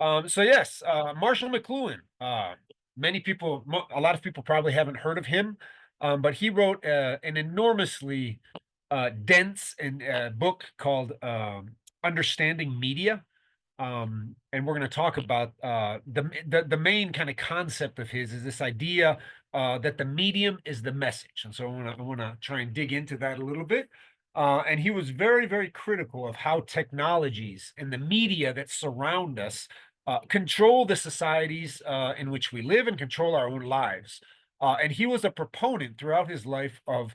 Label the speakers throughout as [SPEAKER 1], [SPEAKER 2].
[SPEAKER 1] So yes, Marshall McLuhan. A lot of people probably haven't heard of him, but he wrote an enormously dense and book called "Understanding Media." And we're going to talk about the main kind of concept of his is this idea that the medium is the message. And so I want to try and dig into that a little bit. And he was very, very critical of how technologies and the media that surround us control the societies in which we live and control our own lives. And he was a proponent throughout his life of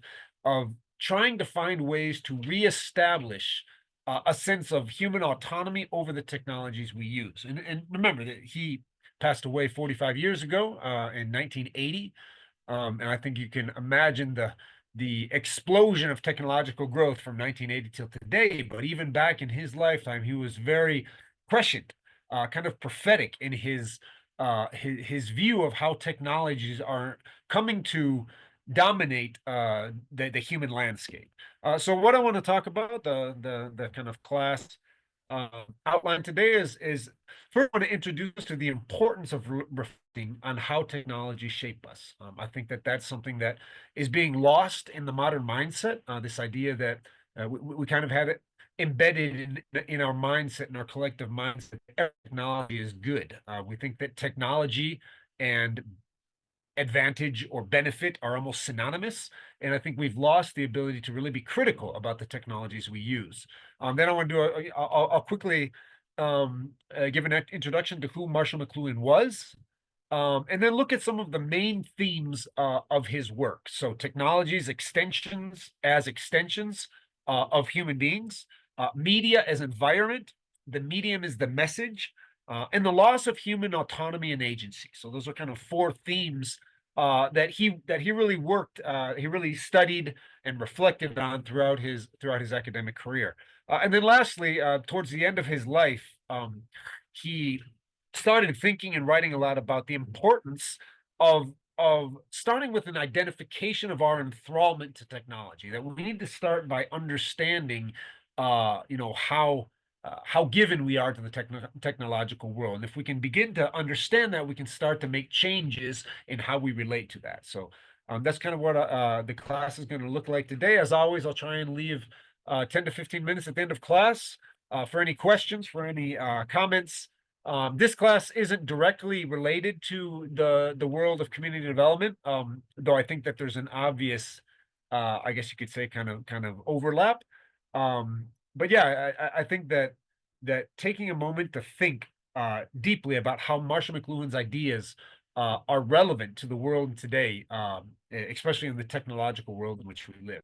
[SPEAKER 1] trying to find ways to reestablish a sense of human autonomy over the technologies we use. And remember that he passed away 45 years ago in 1980. And I think you can imagine the explosion of technological growth from 1980 till today. But even back in his lifetime, he was very prescient, kind of prophetic in his view of how technologies are coming to dominate the human landscape. So what I want to talk about the kind of class outline today is first I want to introduce to the importance of reflecting on how technology shape us. I think that that's something that is being lost in the modern mindset. This idea that we kind of have it embedded in our mindset, in our collective mindset, that technology is good. We think that technology and advantage or benefit are almost synonymous. And I think we've lost the ability to really be critical about the technologies we use. Then I want to I'll quickly give an introduction to who Marshall McLuhan was, and then look at some of the main themes of his work. So technologies, extensions of human beings, media as environment, the medium is the message, and the loss of human autonomy and agency. So those are kind of four themes that he really worked, he really studied and reflected on throughout his academic career. And then lastly, towards the end of his life, he started thinking and writing a lot about the importance of starting with an identification of our enthrallment to technology. That we need to start by understanding, how given we are to the technological world. And if we can begin to understand that, we can start to make changes in how we relate to that. So that's kind of what the class is going to look like today. As always, I'll try and leave 10 to 15 minutes at the end of class for any questions, for any comments. This class isn't directly related to the world of community development, though I think that there's an obvious, I guess you could say, kind of overlap. But yeah, I think that taking a moment to think deeply about how Marshall McLuhan's ideas are relevant to the world today, especially in the technological world in which we live.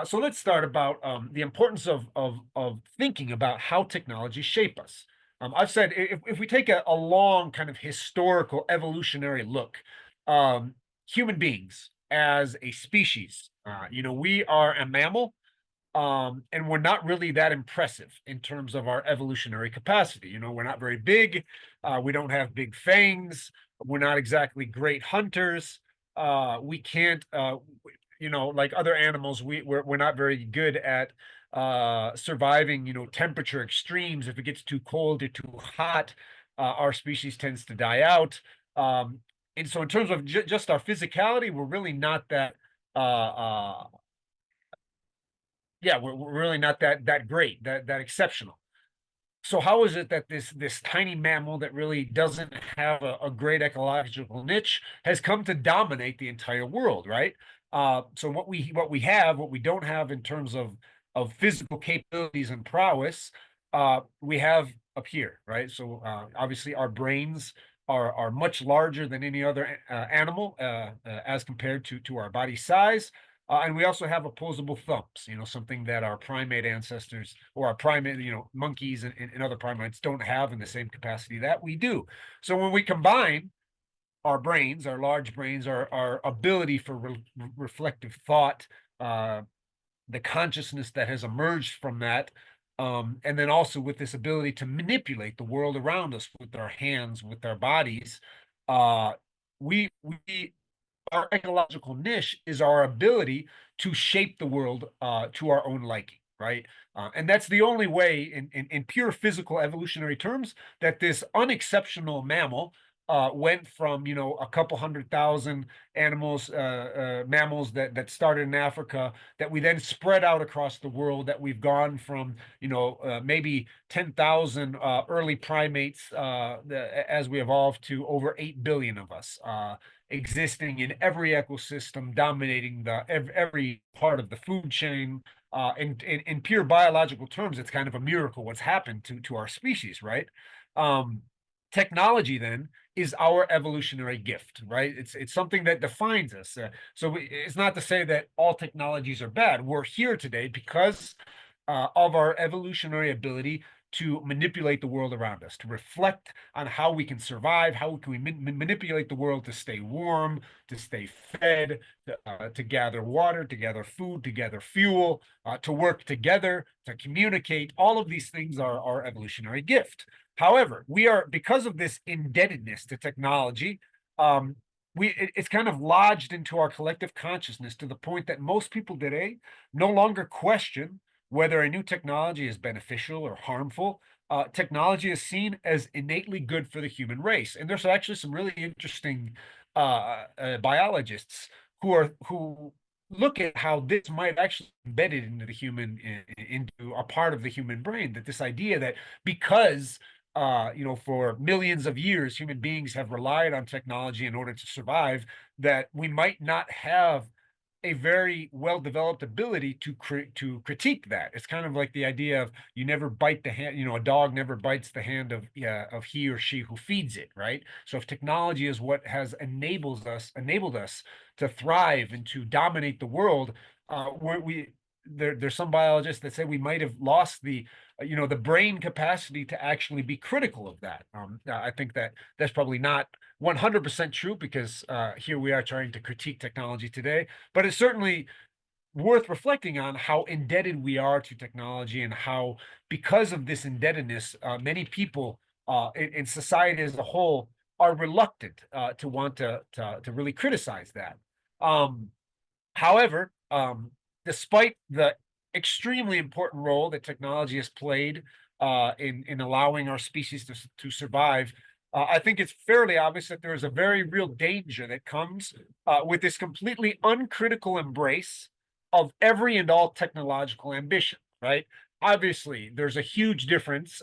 [SPEAKER 1] So let's start about the importance of thinking about how technology shape us. I've said if we take a long kind of historical evolutionary look, human beings as a species, we are a mammal, and we're not really that impressive in terms of our evolutionary capacity. We're not very big. We don't have big fangs. We're not exactly great hunters. We can't, like other animals, we're not very good at surviving, temperature extremes. If it gets too cold or too hot, our species tends to die out. And so, in terms of just our physicality, we're really not that yeah, we're really not that great, that exceptional. So how is it that this tiny mammal that really doesn't have a great ecological niche has come to dominate the entire world, right? So what we don't have in terms of physical capabilities and prowess, we have up here, right? So obviously our brains are much larger than any other animal as compared to our body size. And we also have opposable thumbs, something that our primate ancestors or our primate, monkeys and other primates don't have in the same capacity that we do. So when we combine our brains, our large brains, our ability for reflective thought, the consciousness that has emerged from that, and then also with this ability to manipulate the world around us with our hands, with our bodies, uh, we our ecological niche is our ability to shape the world to our own liking. right? And that's the only way, in pure physical evolutionary terms, that this unexceptional mammal went from, a couple 100,000 animals, mammals that started in Africa, that we then spread out across the world, that we've gone from, maybe 10,000 early primates as we evolved to over 8 billion of us. Existing in every ecosystem, dominating every part of the food chain. In pure biological terms, it's kind of a miracle what's happened to our species, right? Um, Technology then is our evolutionary gift, right? It's something that defines us. It's not to say that all technologies are bad. We're here today because of our evolutionary ability to manipulate the world around us, to reflect on how we can survive, how can we manipulate the world to stay warm, to stay fed, to gather water, to gather food, to gather fuel, to work together, to communicate. All of these things are our evolutionary gift. However, we are, because of this indebtedness to technology, um, it's kind of lodged into our collective consciousness to the point that most people today no longer question whether a new technology is beneficial or harmful. Technology is seen as innately good for the human race, and there's actually some really interesting biologists who look at how this might actually be embedded into the human, into a part of the human brain. That this idea that because for millions of years, human beings have relied on technology in order to survive, that we might not have a very well-developed ability to critique that. It's kind of like the idea of you never bite the hand, a dog never bites the hand of he or she who feeds it, right? So if technology is what has enabled us to thrive and to dominate the world, there's some biologists that say we might have lost the brain capacity to actually be critical of that. I think that that's probably not 100% true, because here we are trying to critique technology today, but it's certainly worth reflecting on how indebted we are to technology, and how, because of this indebtedness, many people in society as a whole are reluctant to want to really criticize that. Um, However, despite the extremely important role that technology has played in allowing our species to survive, I think it's fairly obvious that there is a very real danger that comes with this completely uncritical embrace of every and all technological ambition, right? Obviously, there's a huge difference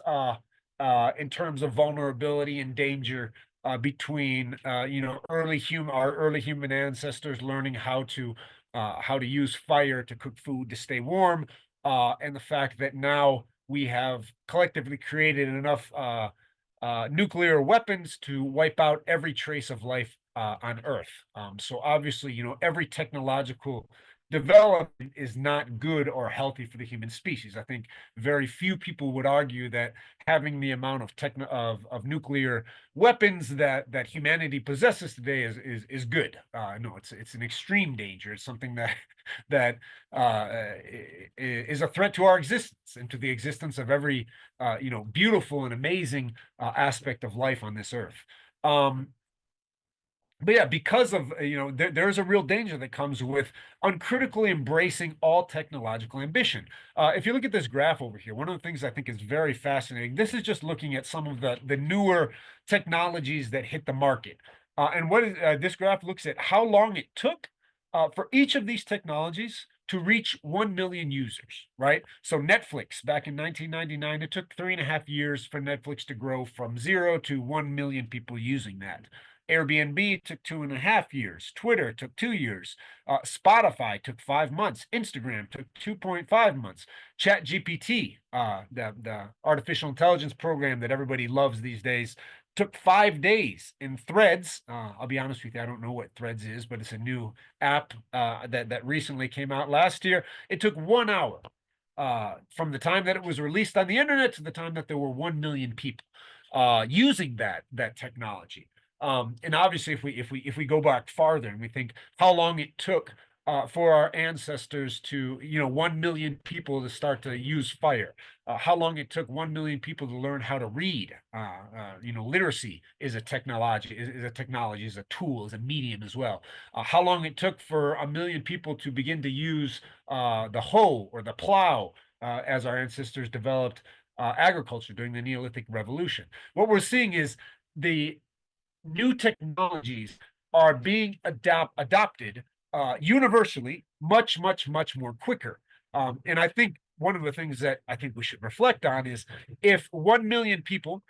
[SPEAKER 1] in terms of vulnerability and danger between our early human ancestors learning how to use fire to cook food to stay warm, and the fact that now we have collectively created enough nuclear weapons to wipe out every trace of life on Earth. So obviously, every technological development is not good or healthy for the human species. I think very few people would argue that having the amount of nuclear weapons that humanity possesses today is good. No, it's an extreme danger. It's something that is a threat to our existence and to the existence of every beautiful and amazing aspect of life on this earth. Um, but yeah, because of there's a real danger that comes with uncritically embracing all technological ambition. If you look at this graph over here, one of the things I think is very fascinating. This is just looking at some of the newer technologies that hit the market, and this graph looks at how long it took for each of these technologies to reach 1 million users, right? So Netflix back in 1999, it took 3.5 years for Netflix to grow from 0 to 1 million people using that. Airbnb took 2.5 years. Twitter took 2 years. Spotify took 5 months. Instagram took 2.5 months. ChatGPT, the artificial intelligence program that everybody loves these days, took 5 days. In Threads, I'll be honest with you, I don't know what Threads is, but it's a new app that recently came out last year. It took 1 hour from the time that it was released on the internet to the time that there were 1 million people using that technology. And obviously, if we go back farther and we think how long it took for our ancestors to 1 million people to start to use fire, how long it took 1 million people to learn how to read. Literacy is a technology, is a tool, is a medium as well. How long it took for 1 million people to begin to use the hoe or the plow. as our ancestors developed agriculture during the Neolithic Revolution. What we're seeing is the new technologies are being adopted universally much more quicker. And I think one of the things that I think we should reflect on is if 1 million people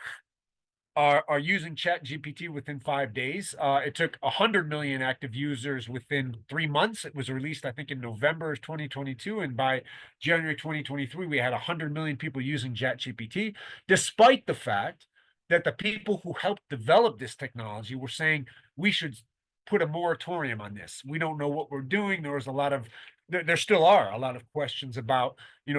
[SPEAKER 1] are using Chat GPT within 5 days. It took 100 million active users within 3 months. It was released, I think, in November of 2022, and by January 2023, we had 100 million people using Chat GPT, despite the fact that the people who helped develop this technology were saying we should put a moratorium on this. We don't know what we're doing. There was a lot of there still are a lot of questions about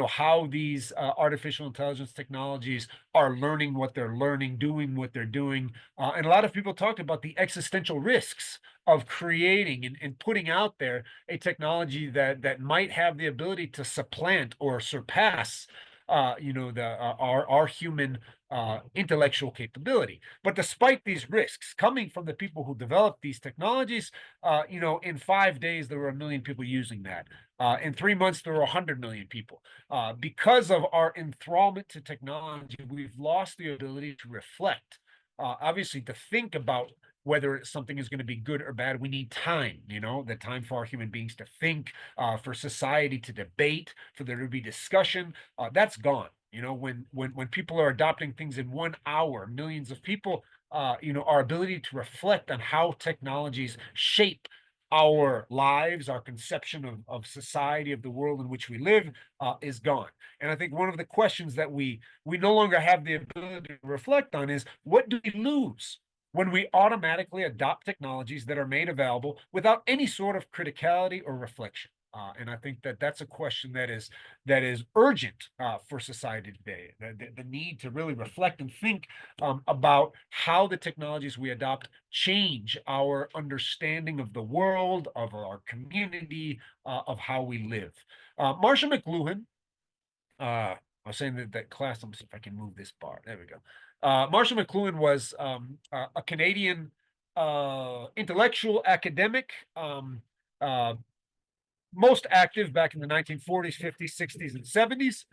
[SPEAKER 1] how these artificial intelligence technologies are learning what they're learning, doing what they're doing. And a lot of people talked about the existential risks of creating and putting out there a technology that might have the ability to supplant or surpass our human intellectual capability. But despite these risks coming from the people who developed these technologies, in 5 days there were 1 million people using that. In 3 months there were 100 million people. Because of our enthrallment to technology, we've lost the ability to reflect. Obviously, to think about whether something is going to be good or bad, we need time, the time for our human beings to think, for society to debate, for there to be discussion. That's gone. When people are adopting things in 1 hour, millions of people, our ability to reflect on how technologies shape our lives, our conception of society, of the world in which we live, is gone. And I think one of the questions that we no longer have the ability to reflect on is, what do we lose when we automatically adopt technologies that are made available without any sort of criticality or reflection? And I think that that's a question that is urgent for society today. The need to really reflect and think about how the technologies we adopt change our understanding of the world, of our community, of how we live. Marshall McLuhan, I was saying that class. Let me see if I can move this bar. There we go. Marshall McLuhan was a Canadian intellectual academic. Most active back in the 1940s, 50s, 60s, and 70s.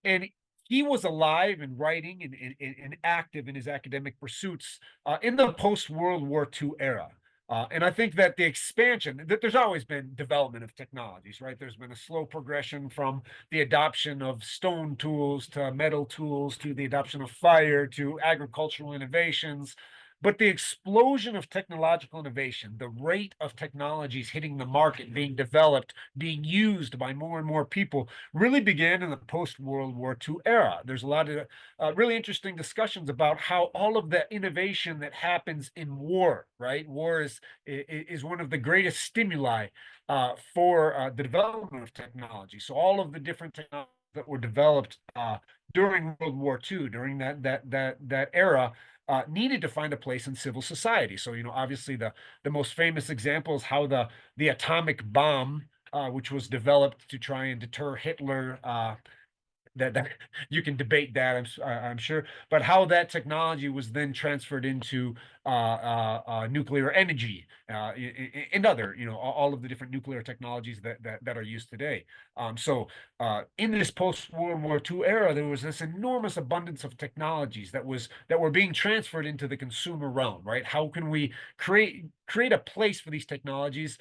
[SPEAKER 1] And he was alive and writing and active in his academic pursuits in the post-World War II era. And I think that the expansion, that there's always been development of technologies, right? There's been a slow progression from the adoption of stone tools to metal tools to the adoption of fire to agricultural innovations. But the explosion of technological innovation, the rate of technologies hitting the market, being developed, being used by more and more people, really began in the post-World War II era. There's a lot of really interesting discussions about how all of the innovation that happens in war, right? War is one of the greatest stimuli for the development of technology. So all of the different technologies that were developed during World War II, during that era, needed to find a place in civil society. So, obviously the most famous example is how the atomic bomb, which was developed to try and deter Hitler, that you can debate that, I'm sure, but how that technology was then transferred into nuclear energy and other, all of the different nuclear technologies that are used today. So in this post-World War II era, there was this enormous abundance of technologies that were being transferred into the consumer realm, right? How can we create a place for these technologies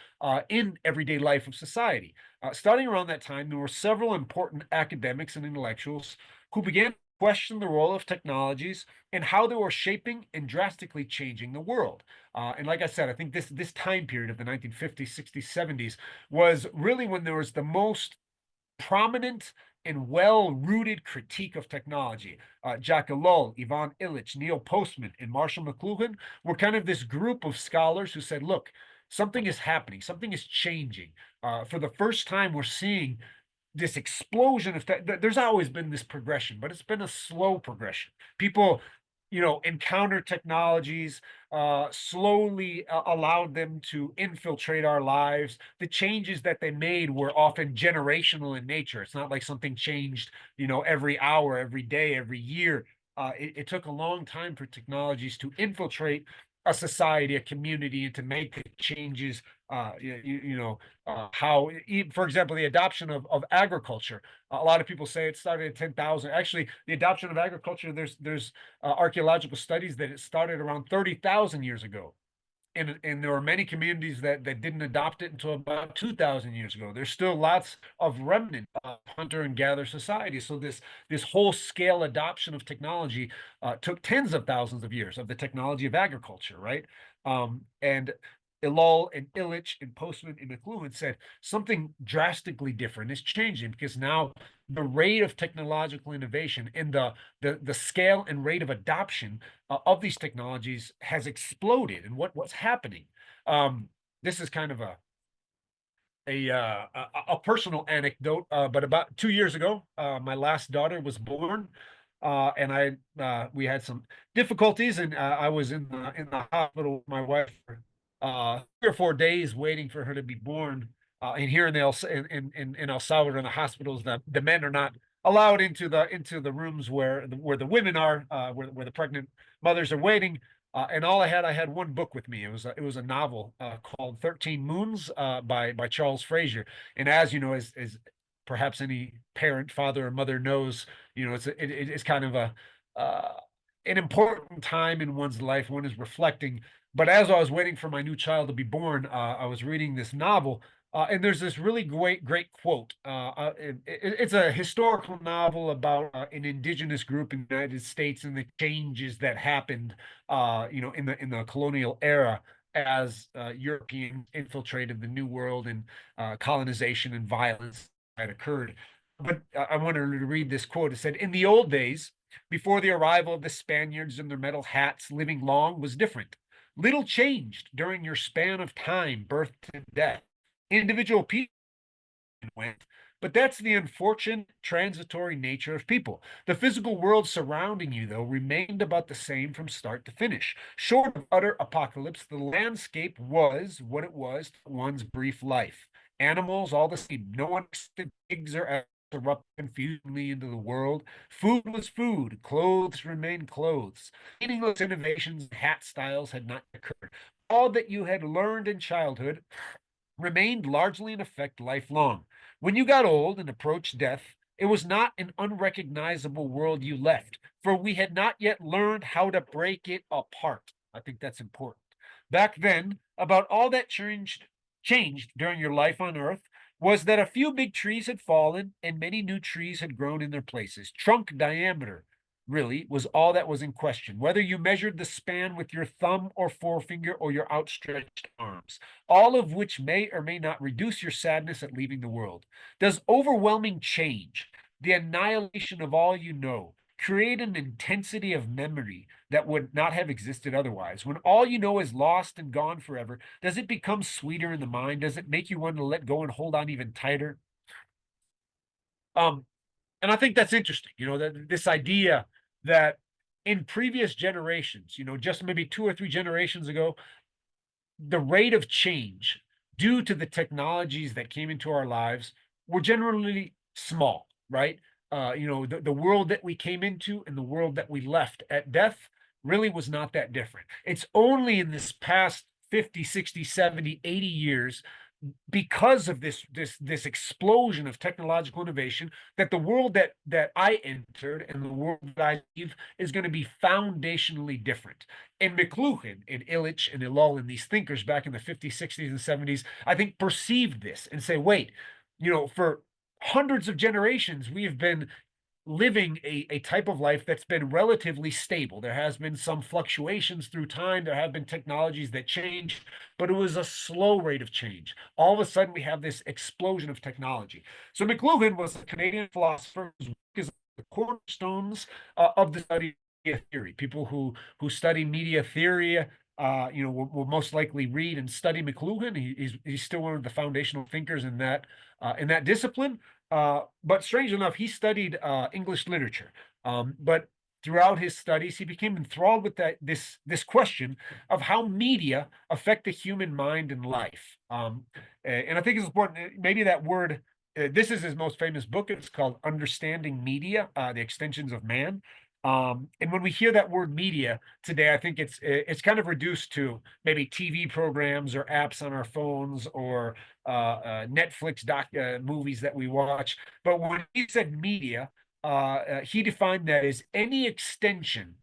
[SPEAKER 1] in everyday life of society? Starting around that time, there were several important academics and intellectuals who began to question the role of technologies and how they were shaping and drastically changing the world. And like I said, I think this time period of the 1950s, 60s, 70s was really when there was the most prominent and well-rooted critique of technology. Jacques Ellul, Ivan Illich, Neil Postman, and Marshall McLuhan were kind of this group of scholars who said, look, something is happening, something is changing. For the first time, we're seeing this explosion of there's always been this progression, but it's been a slow progression. People, encounter technologies, slowly allowed them to infiltrate our lives. The changes that they made were often generational in nature. It's not like something changed, every hour, every day, every year. It took a long time for technologies to infiltrate a society, a community, and to make the changes. How, for example, the adoption of agriculture. A lot of people say it started at 10,000. Actually, the adoption of agriculture, there's archaeological studies that it started around 30,000 years ago. And there were many communities that didn't adopt it until about 2,000 years ago. There's still lots of remnant of hunter and gather society. So this whole scale adoption of technology took tens of thousands of years of the technology of agriculture, right? And Ilol and Illich and Postman and McLuhan said something drastically different is changing, because now the rate of technological innovation and the scale and rate of adoption of these technologies has exploded. And what's happening? This is kind of a personal anecdote, but about 2 years ago, my last daughter was born, and we had some difficulties, and I was in the hospital with my wife for 3 or 4 days waiting for her to be born. And here in El Salvador, in the hospitals, the men are not allowed into the rooms where the women are, where the pregnant mothers are waiting. And I had one book with me. It was a novel called 13 Moons by Charles Frazier. And as you know, as perhaps any parent, father or mother knows, it's kind of uh, an important time in one's life. One is reflecting. But as I was waiting for my new child to be born, I was reading this novel, and there's this really great quote. It's a historical novel about an indigenous group in the United States and the changes that happened, in the colonial era, as Europeans infiltrated the New World, and colonization and violence had occurred. But I wanted to read this quote. It said, "In the old days, before the arrival of the Spaniards in their metal hats, living long was different. Little changed during your span of time, birth to death. Individual people went. But that's the unfortunate transitory nature of people. The physical world surrounding you, though, remained about the same from start to finish. Short of utter apocalypse, the landscape was what it was to one's brief life. Animals, all the same. No one except pigs or else erupted confusingly into the world. Food was food. Clothes remained clothes. Meaningless innovations and hat styles had not occurred. All that you had learned in childhood remained largely in effect lifelong. When you got old and approached death, it was not an unrecognizable world you left, for we had not yet learned how to break it apart." I think that's important. Back then, about all that changed during your life on Earth was that a few big trees had fallen and many new trees had grown in their places. Trunk diameter, really, was all that was in question, whether you measured the span with your thumb or forefinger or your outstretched arms, all of which may or may not reduce your sadness at leaving the world. Does overwhelming change, the annihilation of all you know, create an intensity of memory that would not have existed otherwise? When all you know is lost and gone forever, does it become sweeter in the mind? Does it make you want to let go and hold on even tighter? Um, and I think that's interesting, that this idea that in previous generations, just maybe 2 or 3 generations ago, the rate of change due to the technologies that came into our lives were generally small, right? The world that we came into and the world that we left at death really was not that different. It's only in this past 50, 60, 70, 80 years, because of this explosion of technological innovation, that the world that I entered and the world that I leave is going to be foundationally different. And McLuhan and Illich and Ilol and these thinkers back in the 50s, 60s, and 70s, I think, perceived this and say, wait, for hundreds of generations, we have been living a type of life that's been relatively stable. There has been some fluctuations through time. There have been technologies that change, but it was a slow rate of change. All of a sudden, we have this explosion of technology. So McLuhan was a Canadian philosopher whose work is the cornerstones of the study of theory. People who study media theory, will most likely read and study McLuhan. He's still one of the foundational thinkers in that discipline. But strange enough, he studied English literature. But throughout his studies, he became enthralled with this question of how media affect the human mind and life. And I think it's important. Maybe that word. This is his most famous book. It's called "Understanding Media: The Extensions of Man." And when we hear that word media today, I think it's kind of reduced to maybe TV programs or apps on our phones or Netflix movies that we watch. But when he said media, he defined that as any extension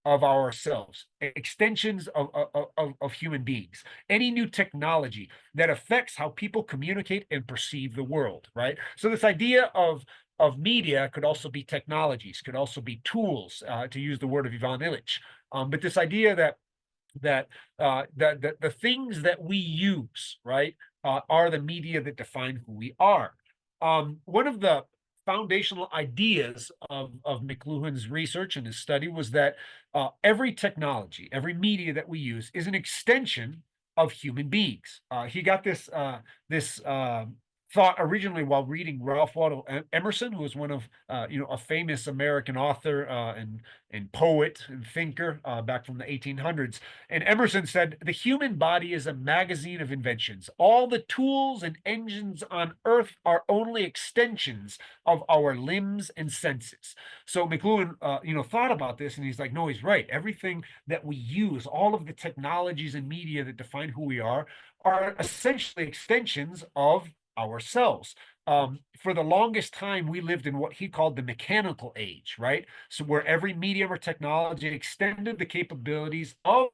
[SPEAKER 1] of ourselves, extensions of human beings, any new technology that affects how people communicate and perceive the world, right? So this idea of media could also be technologies, could also be tools, to use the word of Ivan Illich. But this idea that the things that we use, right, are the media that define who we are. One of the foundational ideas of McLuhan's research and his study was that every technology, every media that we use is an extension of human beings. He got this thought originally while reading Ralph Waldo Emerson, who was one of a famous American author and poet and thinker back from the 1800s. And Emerson said, "The human body is a magazine of inventions. All the tools and engines on earth are only extensions of our limbs and senses." So McLuhan, thought about this, and he's like, "No, he's right. Everything that we use, all of the technologies and media that define who we are essentially extensions of ourselves." For the longest time, we lived in what he called the mechanical age, right? So where every medium or technology extended the capabilities of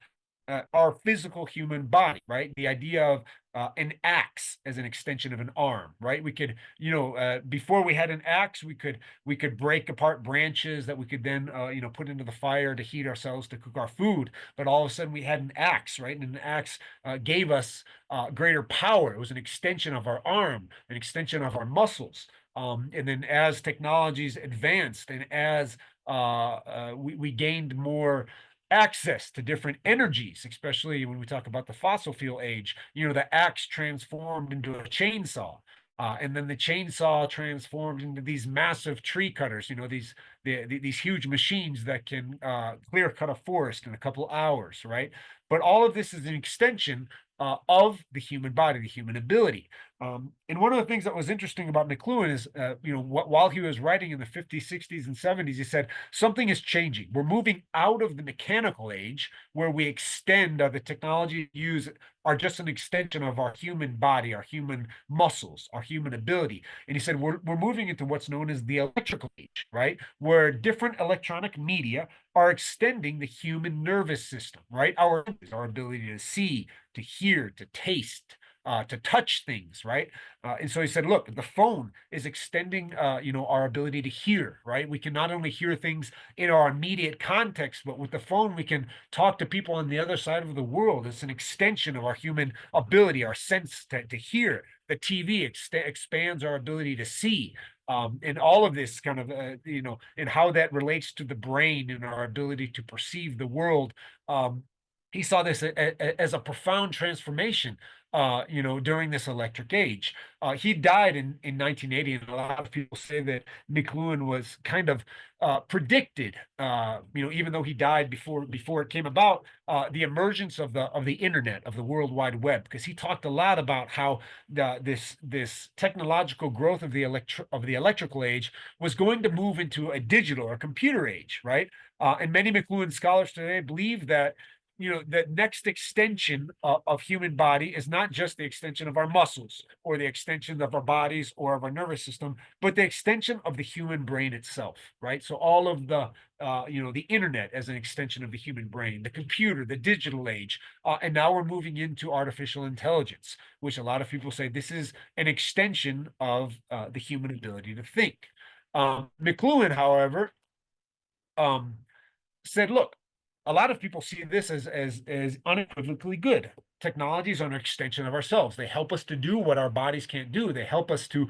[SPEAKER 1] our physical human body, right? The idea of an axe as an extension of an arm, right? We could, before we had an axe, we could break apart branches that we could then, put into the fire to heat ourselves to cook our food. But all of a sudden, we had an axe, right? And an axe gave us greater power. It was an extension of our arm, an extension of our muscles. And then as technologies advanced and as we gained more access to different energies, especially when we talk about the fossil fuel age, the axe transformed into a chainsaw. And then the chainsaw transformed into these massive tree cutters, these huge machines that can clear cut a forest in a couple hours, right? But all of this is an extension of the human body, the human ability. And one of the things that was interesting about McLuhan is, while he was writing in the 50s, 60s, and 70s, he said something is changing. We're moving out of the mechanical age where we extend the technology we use are just an extension of our human body, our human muscles, our human ability. And he said we're moving into what's known as the electrical age, right? Where different electronic media are extending the human nervous system, right? Our ability to see, to hear, to taste, to touch things, right? And so he said, look, the phone is extending, our ability to hear, right? We can not only hear things in our immediate context, but with the phone, we can talk to people on the other side of the world. It's an extension of our human ability, our sense to hear. The TV expands our ability to see. And all of this kind of, and how that relates to the brain and our ability to perceive the world. He saw this as a profound transformation, during this electric age. He died in 1980, and a lot of people say that McLuhan was kind of predicted, even though he died before it came about, the emergence of the internet, of the World Wide Web, because he talked a lot about how this technological growth of the electrical age was going to move into a digital or computer age, right? And many McLuhan scholars today believe that the next extension of human body is not just the extension of our muscles or the extension of our bodies or of our nervous system, but the extension of the human brain itself, right? So all of the internet as an extension of the human brain, the computer, the digital age, and now we're moving into artificial intelligence, which a lot of people say this is an extension of the human ability to think. McLuhan, however, um, said, look, a lot of people see this as unequivocally good. Technologies are an extension of ourselves. They help us to do what our bodies can't do. They help us to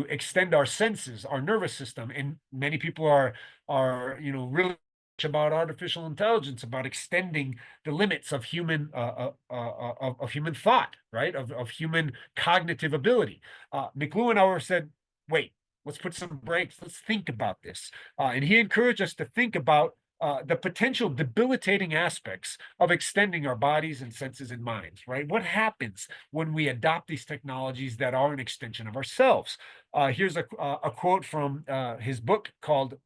[SPEAKER 1] extend our senses, our nervous system. And many people are really about artificial intelligence, about extending the limits of human of human thought, right? Of human cognitive ability. McLuhan, however, said, wait, let's put some brakes. Let's think about this. And he encouraged us to think about the potential debilitating aspects of extending our bodies and senses and minds, right? What happens when we adopt these technologies that are an extension of ourselves? Here's a quote from his book called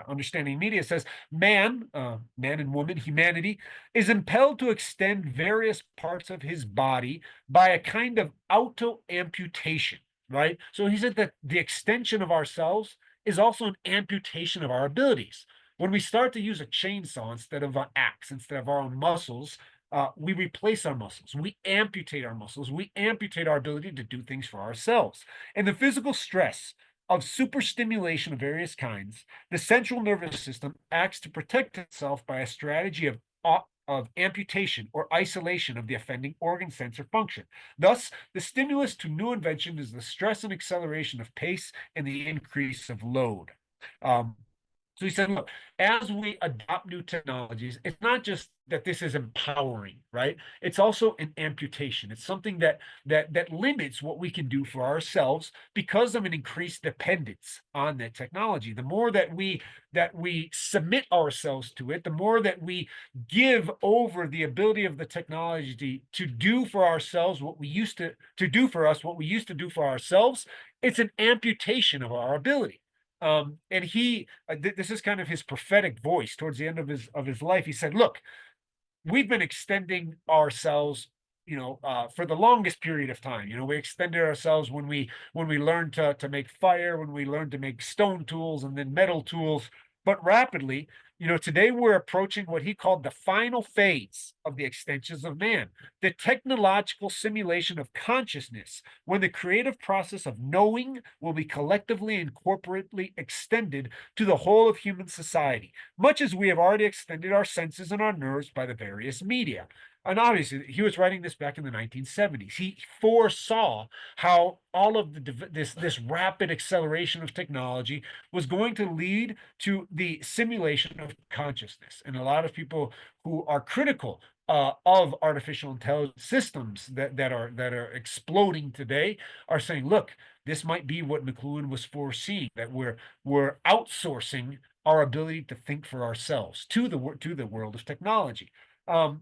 [SPEAKER 1] Understanding Media says man and woman, humanity is impelled to extend various parts of his body by a kind of auto amputation, right? So he said that the extension of ourselves is also an amputation of our abilities. When we start to use a chainsaw instead of an axe, instead of our own muscles, we replace our muscles. We amputate our muscles. We amputate our ability to do things for ourselves. And the physical stress of superstimulation of various kinds, the central nervous system acts to protect itself by a strategy of amputation or isolation of the offending organ, sense, or function. Thus, the stimulus to new invention is the stress and acceleration of pace and the increase of load. Um, so he said, look, as we adopt new technologies, it's not just that this is empowering, right? It's also an amputation. It's something that limits what we can do for ourselves because of an increased dependence on that technology. The more that we submit ourselves to it, the more that we give over the ability of the technology to do for ourselves what we used to do for us, what we used to do for ourselves, it's an amputation of our ability. And this is kind of his prophetic voice towards the end of his life. He said, "Look, we've been extending ourselves, for the longest period of time. We extended ourselves when we learned to make fire, when we learned to make stone tools and then metal tools. But rapidly, today we're approaching what he called the final phase of the extensions of man, the technological simulation of consciousness, when the creative process of knowing will be collectively and corporately extended to the whole of human society, much as we have already extended our senses and our nerves by the various media." And obviously, he was writing this back in the 1970s. He foresaw how all of this rapid acceleration of technology was going to lead to the simulation of consciousness. And a lot of people who are critical of artificial intelligence systems that are exploding today are saying, look, this might be what McLuhan was foreseeing, that we're outsourcing our ability to think for ourselves to the world of technology.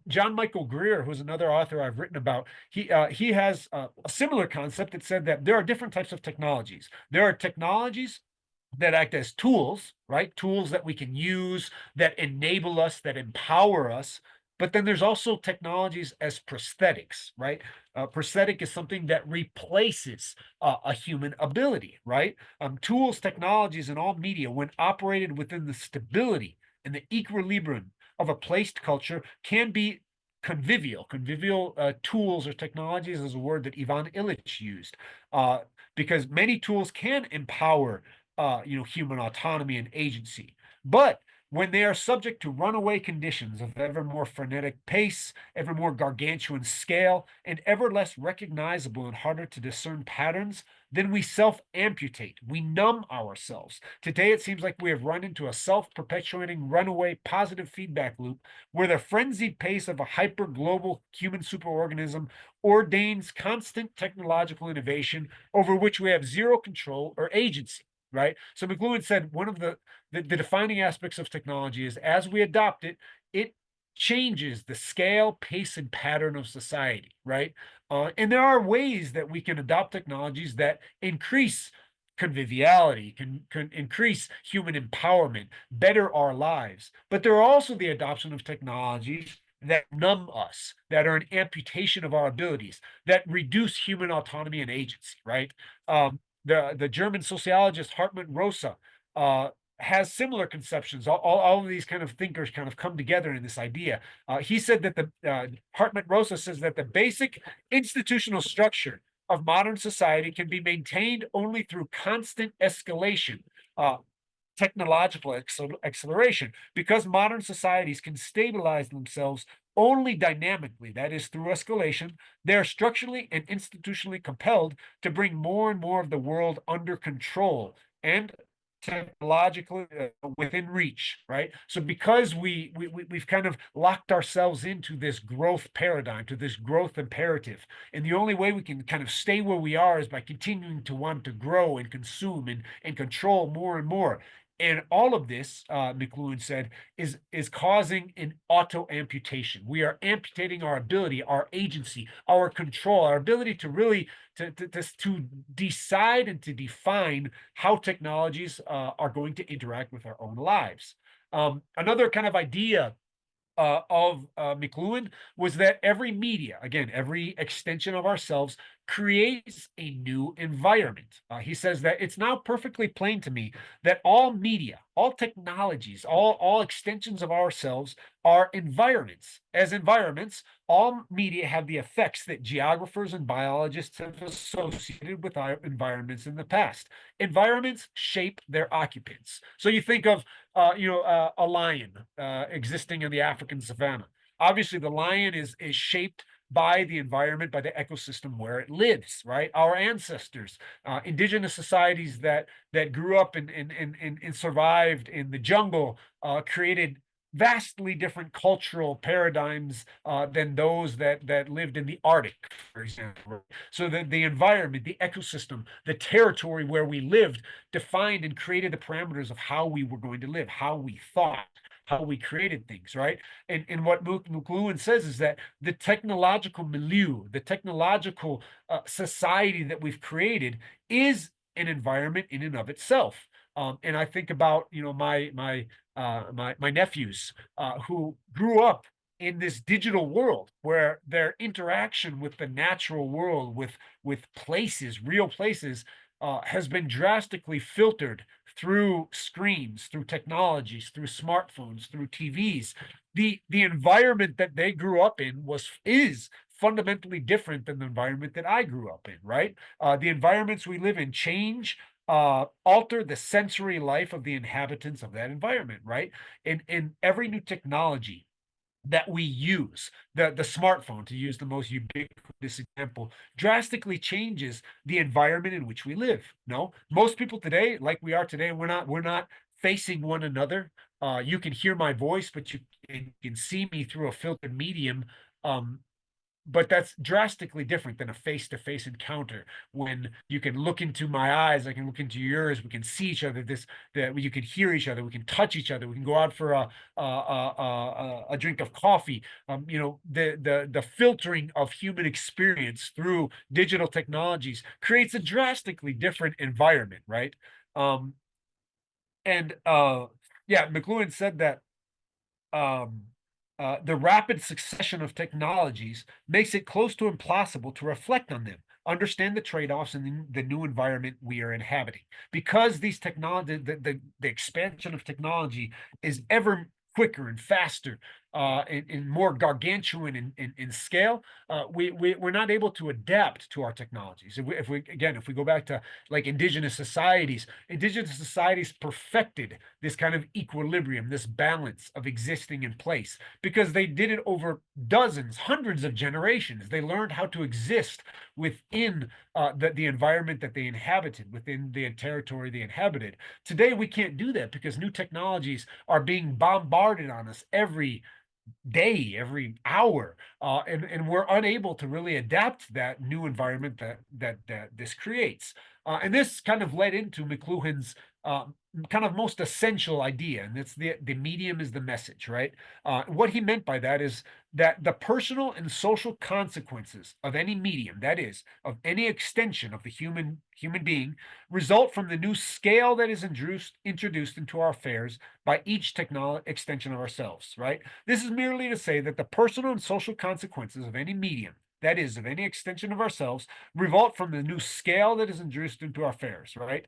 [SPEAKER 1] John Michael Greer, who's another author I've written about, he has a similar concept that said that there are different types of technologies. There are technologies that act as tools, right? Tools that we can use, that enable us, that empower us. But then there's also technologies as prosthetics, right? Prosthetic is something that replaces a human ability, right? Tools, technologies, and all media, when operated within the stability and the equilibrium of a placed culture, can be convivial. Convivial tools or technologies is a word that Ivan Illich used, because many tools can empower human autonomy and agency. But when they are subject to runaway conditions of ever more frenetic pace, ever more gargantuan scale, and ever less recognizable and harder to discern patterns, then we self amputate. We numb ourselves. Today, it seems like we have run into a self perpetuating runaway positive feedback loop where the frenzied pace of a hyper global human superorganism ordains constant technological innovation over which we have zero control or agency. Right. So McLuhan said one of the defining aspects of technology is as we adopt it, it changes the scale, pace, and pattern of society. Right. And there are ways that we can adopt technologies that increase conviviality, can increase human empowerment, better our lives. But there are also the adoption of technologies that numb us, that are an amputation of our abilities, that reduce human autonomy and agency. Right. The German sociologist Hartmut Rosa has similar conceptions. All of these kind of thinkers kind of come together in this idea. He said that Hartmut Rosa says that the basic institutional structure of modern society can be maintained only through constant escalation, uh, technological acceleration, because modern societies can stabilize themselves only dynamically, that is, through escalation. They're structurally and institutionally compelled to bring more and more of the world under control and technologically within reach, right? So because we've kind of locked ourselves into this growth paradigm, to this growth imperative, and the only way we can kind of stay where we are is by continuing to want to grow and consume and control more and more. And all of this, McLuhan said, is causing an auto amputation. We are amputating our ability, our agency, our control, our ability to really to decide and to define how technologies are going to interact with our own lives. Another kind of idea of McLuhan was that every media, again, every extension of ourselves, creates a new environment. He says that it's now perfectly plain to me that all media, all technologies, all extensions of ourselves are environments. As environments, all media have the effects that geographers and biologists have associated with our environments in the past. Environments shape their occupants. So you think of a lion existing in the African savannah. Obviously, the lion is shaped by the environment, by the ecosystem where it lives, right? Our ancestors, indigenous societies that grew up and survived in the jungle, created vastly different cultural paradigms than those that lived in the Arctic, for example. So the environment, the ecosystem, the territory where we lived defined and created the parameters of how we were going to live, how we thought, how we created things, right? And what McLuhan says is that the technological milieu, the technological society that we've created is an environment in and of itself. And I think about my nephews who grew up in this digital world where their interaction with the natural world, with places, real places, has been drastically filtered through screens, through technologies, through smartphones, through TVs. The environment that they grew up in is fundamentally different than the environment that I grew up in, right? The environments we live in change, alter the sensory life of the inhabitants of that environment, right? And every new technology that we use, the smartphone, to use the most ubiquitous example, drastically changes the environment in which we live. No, most people today, like we are today, we're not facing one another. You can hear my voice, but you can see me through a filtered medium. Um, but that's drastically different than a face-to-face encounter when you can look into my eyes, I can look into yours, we can see each other, that you can hear each other, we can touch each other, we can go out for a drink of coffee. The filtering of human experience through digital technologies creates a drastically different environment, right? um and yeah, McLuhan said that um, the rapid succession of technologies makes it close to impossible to reflect on them, understand the trade-offs in the new environment we are inhabiting. Because these technology, the expansion of technology is ever quicker and faster, and more gargantuan in scale, we're not able to adapt to our technologies. If we go back to like indigenous societies perfected this kind of equilibrium, this balance of existing in place, because they did it over dozens, hundreds of generations. They learned how to exist within the environment that they inhabited, within the territory they inhabited. Today, we can't do that because new technologies are being bombarded on us every day, every hour, and we're unable to really adapt to that new environment that this creates. And this kind of led into McLuhan's kind of most essential idea, and it's the medium is the message, right? What he meant by that is that the personal and social consequences of any medium, that is, of any extension of the human being, result from the new scale that is introduced into our affairs by each technology extension of ourselves, right? This is merely to say that the personal and social consequences of any medium, that is, of any extension of ourselves, revolt from the new scale that is introduced into our affairs, right?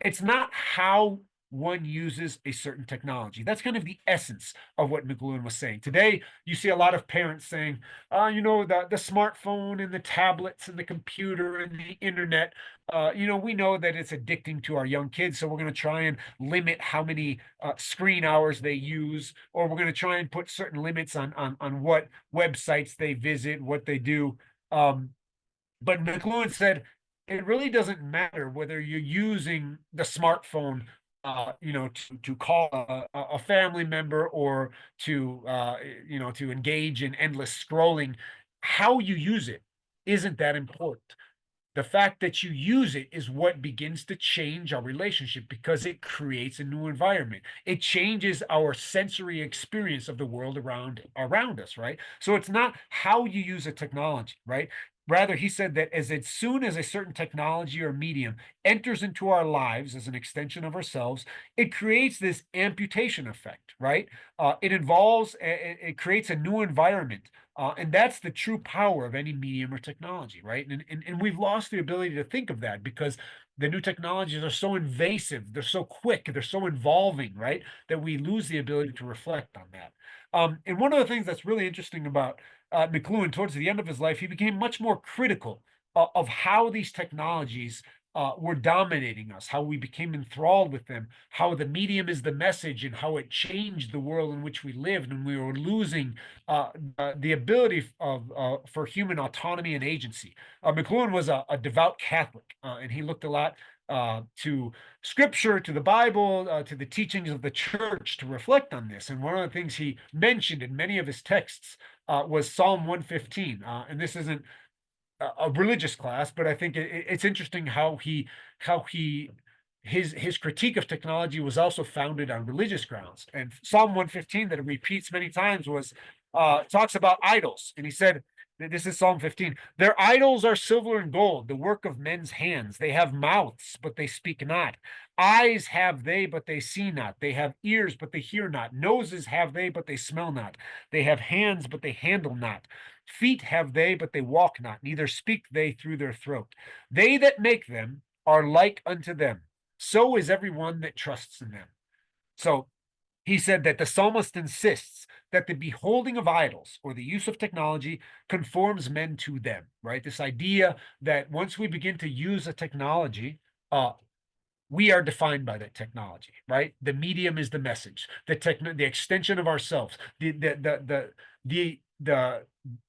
[SPEAKER 1] It's not how one uses a certain technology. That's kind of the essence of what McLuhan was saying. Today, you see a lot of parents saying, the smartphone and the tablets and the computer and the internet, we know that it's addicting to our young kids, so we're going to try and limit how many screen hours they use, or we're going to try and put certain limits on what websites they visit, what they do. But McLuhan said it really doesn't matter whether you're using the smartphone, to call a family member, or to engage in endless scrolling. How you use it isn't that important. The fact that you use it is what begins to change our relationship because it creates a new environment. It changes our sensory experience of the world around us, right? So it's not how you use a technology, right? Rather, he said that as soon as a certain technology or medium enters into our lives as an extension of ourselves, it creates this amputation effect, right? It creates a new environment, and that's the true power of any medium or technology, right? And we've lost the ability to think of that because the new technologies are so invasive, they're so quick, they're so involving, right? That we lose the ability to reflect on that. And one of the things that's really interesting about McLuhan, towards the end of his life, he became much more critical of how these technologies were dominating us, how we became enthralled with them, how the medium is the message, and how it changed the world in which we lived, and we were losing the ability for human autonomy and agency. McLuhan was a devout Catholic, and he looked a lot to scripture, to the Bible, to the teachings of the church to reflect on this. And one of the things he mentioned in many of his texts was Psalm 115. And this isn't a religious class, but I think it's interesting how he his critique of technology was also founded on religious grounds. And Psalm 115 that it repeats many times was talks about idols, and he said, this is Psalm 15. Their idols are silver and gold, the work of men's hands. They have mouths, but they speak not. Eyes have they, but they see not. They have ears, but they hear not. Noses have they, but they smell not. They have hands, but they handle not. Feet have they, but they walk not, neither speak they through their throat. They that make them are like unto them. So is every one that trusts in them. So he said that the psalmist insists that the beholding of idols or the use of technology conforms men to them, right? This idea that once we begin to use a technology, we are defined by that technology, right? The medium is the message, the extension of ourselves, the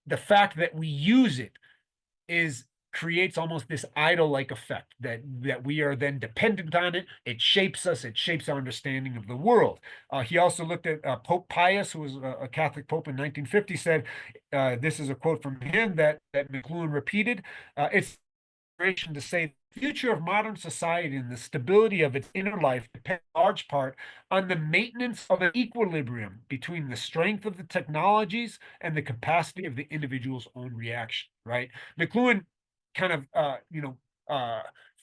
[SPEAKER 1] the fact that we use it is creates almost this idol-like effect that we are then dependent on it. It shapes us. It shapes our understanding of the world. He also looked at Pope Pius, who was a Catholic pope in 1950, said, this is a quote from him that McLuhan repeated. It's to say the future of modern society and the stability of its inner life depend in large part on the maintenance of an equilibrium between the strength of the technologies and the capacity of the individual's own reaction, right? McLuhan kind of,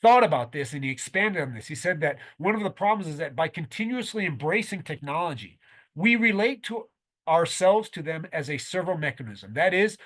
[SPEAKER 1] thought about this and he expanded on this. He said that one of the problems is that by continuously embracing technology, we relate to ourselves to them as a servo mechanism. That is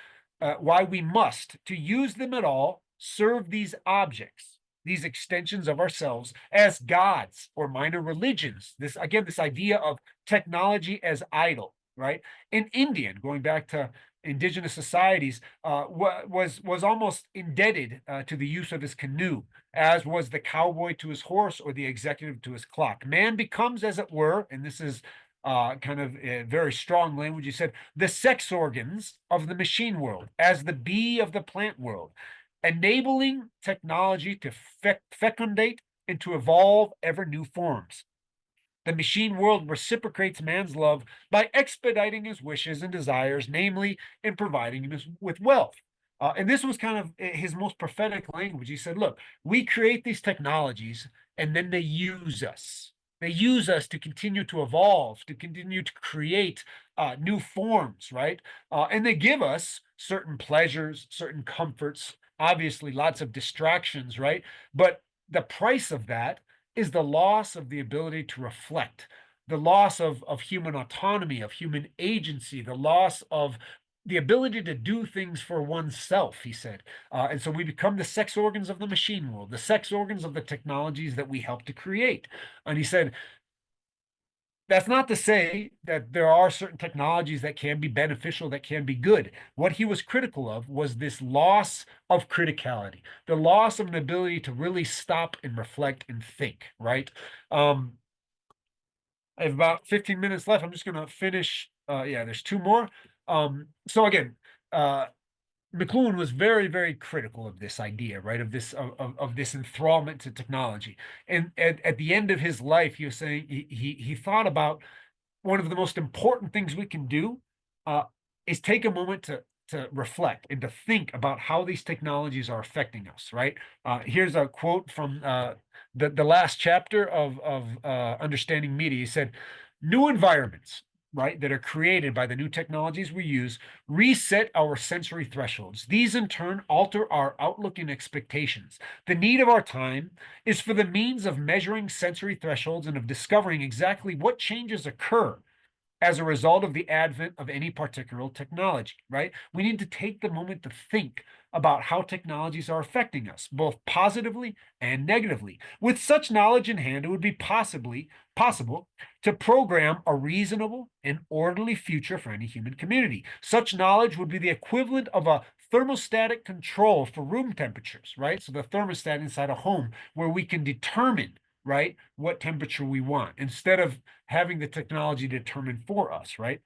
[SPEAKER 1] why we must, to use them at all, serve these objects, these extensions of ourselves, as gods or minor religions. This again, this idea of technology as idol, right? In Indian, going back to indigenous societies, was almost indebted to the use of his canoe, as was the cowboy to his horse or the executive to his clock. Man becomes, as it were, and this is kind of a very strong language. He said, the sex organs of the machine world, as the bee of the plant world, enabling technology to fecundate and to evolve ever new forms. The machine world reciprocates man's love by expediting his wishes and desires, namely in providing him with wealth. And this was kind of his most prophetic language. He said, look, we create these technologies and then they use us. They use us to continue to evolve, to continue to create new forms, right? And they give us certain pleasures, certain comforts, obviously lots of distractions, right? But the price of that is the loss of the ability to reflect, the loss of human autonomy, of human agency, the loss of the ability to do things for oneself, he said. And so we become the sex organs of the machine world, the sex organs of the technologies that we help to create. And he said, that's not to say that there are certain technologies that can be beneficial, that can be good. What he was critical of was this loss of criticality, the loss of an ability to really stop and reflect and think, right? I have about 15 minutes left. I'm just going to finish. Yeah, there's two more. So again, McLuhan was very, very critical of this idea, right? Of this enthrallment to technology. And at the end of his life, he was saying he thought about one of the most important things we can do is take a moment to to reflect and to think about how these technologies are affecting us, right? Here's a quote from the last chapter of Understanding Media. He said, "New environments, right, that are created by the new technologies we use reset our sensory thresholds. These in turn alter our outlook and expectations. The need of our time is for the means of measuring sensory thresholds and of discovering exactly what changes occur as a result of the advent of any particular technology, right? We need to take the moment to think about how technologies are affecting us, both positively and negatively. With such knowledge in hand, it would be possible to program a reasonable and orderly future for any human community. Such knowledge would be the equivalent of a thermostatic control for room temperatures, right? So the thermostat inside a home where we can determine, right, what temperature we want instead of having the technology determined for us, right?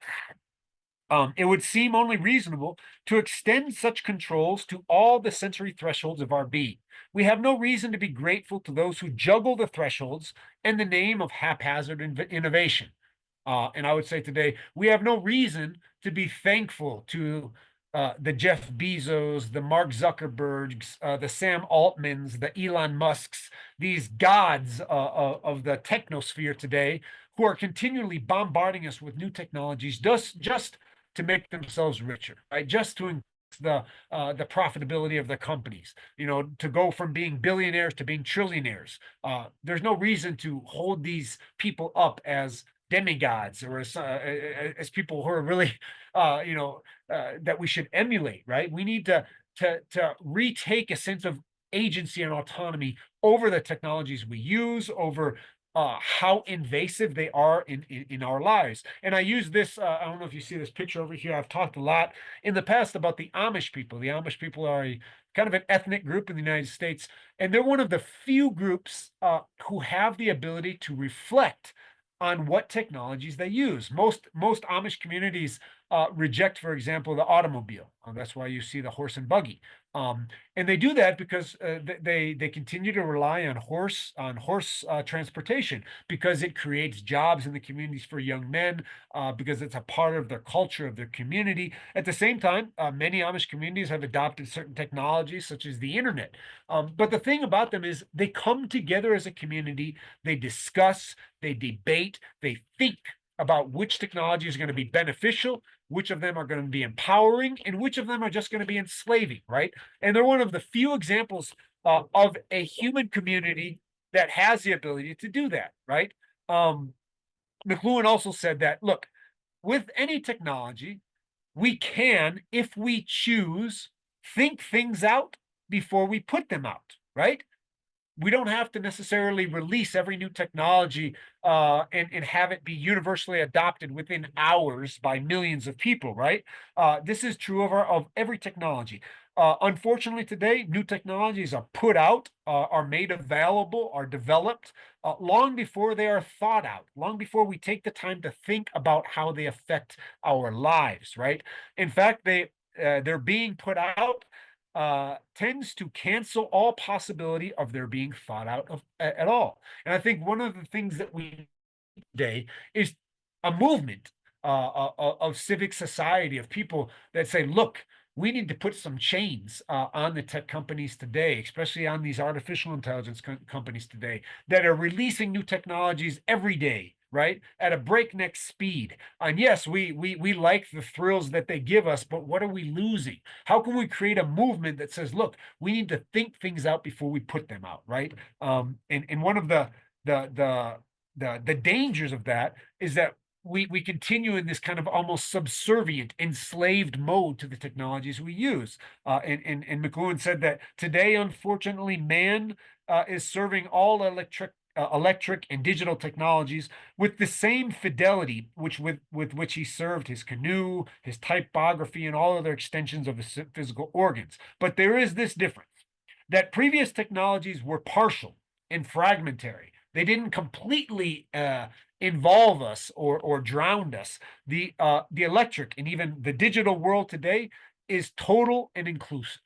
[SPEAKER 1] It would seem only reasonable to extend such controls to all the sensory thresholds of our being. We have no reason to be grateful to those who juggle the thresholds in the name of haphazard innovation. And I would say today, we have no reason to be thankful to the Jeff Bezos, the Mark Zuckerbergs, the Sam Altmans, the Elon Musks, these gods of the technosphere today, who are continually bombarding us with new technologies just to make themselves richer, right? Just to increase the profitability of their companies, to go from being billionaires to being trillionaires. There's no reason to hold these people up as demigods or as people who are really that we should emulate, right? We need to retake a sense of agency and autonomy over the technologies we use, over how invasive they are in our lives. And I use this, I don't know if you see this picture over here. I've talked a lot in the past about the Amish people. The Amish people are a kind of an ethnic group in the United States, and they're one of the few groups who have the ability to reflect on what technologies they use. Most Amish communities reject, for example, the automobile. That's why you see the horse and buggy. And they do that because they continue to rely on horse transportation, because it creates jobs in the communities for young men, because it's a part of their culture, of their community. At the same time, many Amish communities have adopted certain technologies such as the internet. But the thing about them is they come together as a community, they discuss, they debate, they think about which technology is going to be beneficial, which of them are going to be empowering, and which of them are just going to be enslaving, right? And they're one of the few examples of a human community that has the ability to do that, right? McLuhan also said that, look, with any technology, we can, if we choose, think things out before we put them out, right? We don't have to necessarily release every new technology and have it be universally adopted within hours by millions of people, right? This is true of every technology. Unfortunately, today, new technologies are put out, are made available, are developed long before they are thought out, long before we take the time to think about how they affect our lives, right? In fact, they're being put out tends to cancel all possibility of their being thought out of at all. And I think one of the things that we need today is a movement of civic society, of people that say, look, we need to put some chains on the tech companies today, especially on these artificial intelligence companies today that are releasing new technologies every day, right, at a breakneck speed. And yes, we like the thrills that they give us, but what are we losing? How can we create a movement that says, look, we need to think things out before we put them out, right? And one of the dangers of that is that we continue in this kind of almost subservient, enslaved mode to the technologies we use. And McLuhan said that today, unfortunately, man is serving all electric and digital technologies with the same fidelity with which he served his canoe, his typography, and all other extensions of his physical organs. But there is this difference, that previous technologies were partial and fragmentary. They didn't completely involve us or drown us. The electric and even the digital world today is total and inclusive.